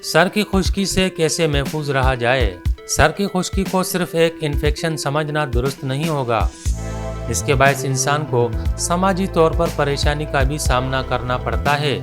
Sir की खुश्की से कैसे महफूज रहा जाए। सर की खुश्की को सिर्फ एक इन्फेक्शन समझना दुरुस्त नहीं होगा। इसके बायस इंसान को समाजी तौर पर परेशानी का भी सामना करना पड़ता है।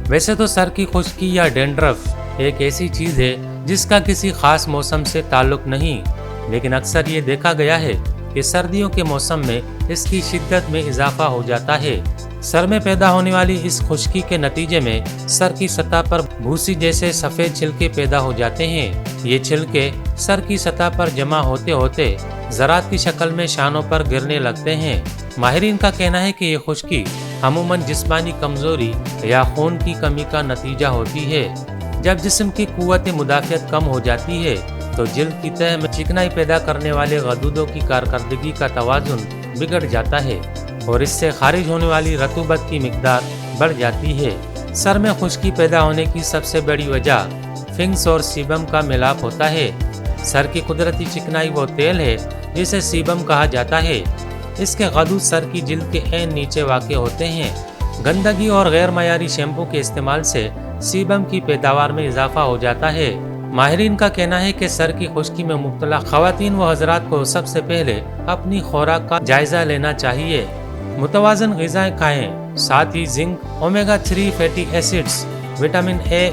वैसे तो सर की खुश्की या डैंड्रफ एक ऐसी चीज़ है जिसका किसी खास मौसम से ताल्लुक नहीं, लेकिन अक्सर ये देखा गया है कि सर्दियों के मौसम में इसकी शिद्दत में इजाफा हो जाता है। सर में पैदा होने वाली इस खुश्की के नतीजे में सर की सतह पर भूसी जैसे सफ़ेद छिलके पैदा हो जाते हैं। ये छिलके सर की सतह पर जमा होते होते ज़रात की शक्ल में शानों पर गिरने लगते हैं। माहिरीन का कहना है कि ये खुश्की अमूमन जिस्मानी कमज़ोरी या खून की कमी का नतीजा होती है। जब जिस्म की कुव्वत मुदाफ़ियत कम हो जाती है तो जिल्द की तह में चिकनाई पैदा करने वाले गदूदों की कारकर्दगी का तवाज़ुन बिगड़ जाता है और इससे खारिज होने वाली रतूबत की मिकदार बढ़ जाती है। सर में खुश्की पैदा होने की सबसे बड़ी वजह फिंग्स और सीबम का मिलाप होता है। सर की कुदरती चिकनाई वो तेल है जिसे सीबम कहा जाता है। इसके गदूद सर की जिल्द के ऐन नीचे वाक़ होते हैं। गंदगी और गैर मयारी शैम्पू के इस्तेमाल से सीबम की पैदावार में इजाफा हो जाता है। माहिरीन का कहना है कि सर की खुश्की में मुब्तला ख़वातीन व हज़रात को सबसे पहले अपनी खुराक का जायज़ा लेना चाहिए। मुतवाज़न ग़िज़ाएँ खाएँ, साथ ही zinc, omega 3 fatty acids, vitamin A,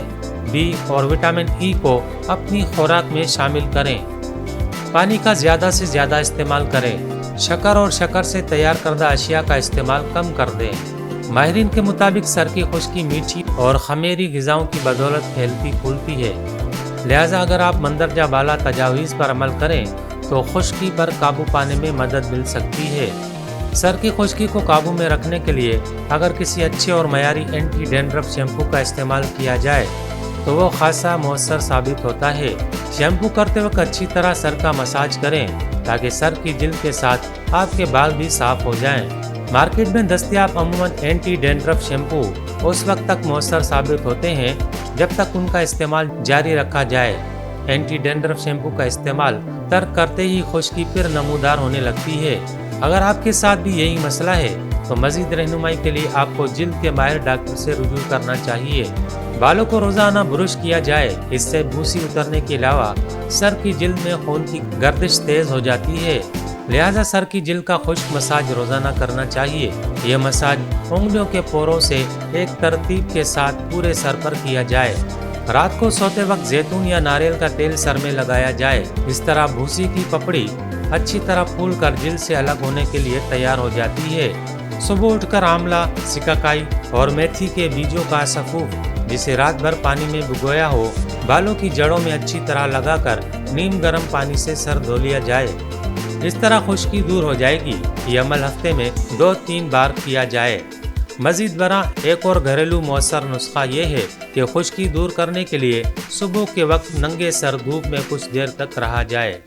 B और विटामिन ई को अपनी खुराक में शामिल करें। पानी का ज़्यादा से ज़्यादा इस्तेमाल करें। शक्कर और शक्कर से तैयार करदा अशिया का इस्तेमाल कम कर दें। माहिरीन के मुताबिक सर की खुश्की मीठी और खमीरी ग़िज़ाओं की बदौलत फैलती फूलती है। लिहाजा अगर आप मंदरजा बाला तजावीज़ पर अमल करें तो खुश्की पर काबू पाने में मदद मिल सकती है। सर की खुश्की को काबू में रखने के लिए अगर किसी अच्छे और मयारी एंटी डैंड्रफ शैम्पू का इस्तेमाल किया जाए तो वो खासा मौसर साबित होता है। शैम्पू करते वक्त अच्छी तरह सर का मसाज करें ताकि सर की जिल्द के साथ आपके बाल भी साफ हो जाएं। मार्केट में दस्तयाब अमूमन एंटी डैंड्रफ शैम्पू उस वक्त तक मौसर साबित होते हैं जब तक उनका इस्तेमाल जारी रखा जाए। एंटी डैंड्रफ शैम्पू का इस्तेमाल तर्क करते ही खुश्की फिर नमूदार होने लगती है। अगर आपके साथ भी यही मसला है तो मज़ीद रहनुमाई के लिए आपको जिल्द के माहिर डॉक्टर से रुजू करना चाहिए। बालों को रोज़ाना ब्रश किया जाए, इससे भूसी उतरने के अलावा सर की जिल्द में खून की गर्दिश तेज़ हो जाती है। लिहाजा सर की जिल्द का खुश्क मसाज रोज़ाना करना चाहिए। यह मसाज उंगलियों के पोरों से एक तरतीब के साथ पूरे सर पर किया जाए। रात को सोते वक्त जैतून या नारियल का तेल सर में लगाया जाए। इस तरह भूसी की पपड़ी अच्छी तरह फूल कर जिल्द से अलग होने के लिए तैयार हो जाती है। सुबह उठकर आंवला, सिकाकाई और मेथी के बीजों का सफूफ जिसे रात भर पानी में भिगोया हो, बालों की जड़ों में अच्छी तरह लगाकर नीम गर्म पानी से सर धो लिया जाए। इस तरह खुश्की दूर हो जाएगी। ये अमल हफ्ते में 2-3 बार किया जाए। मज़ीद बरा एक और घरेलू मौसर नुस्खा ये है कि खुश्की दूर करने के लिए सुबह के वक्त नंगे सर धूप में कुछ देर तक रहा जाए।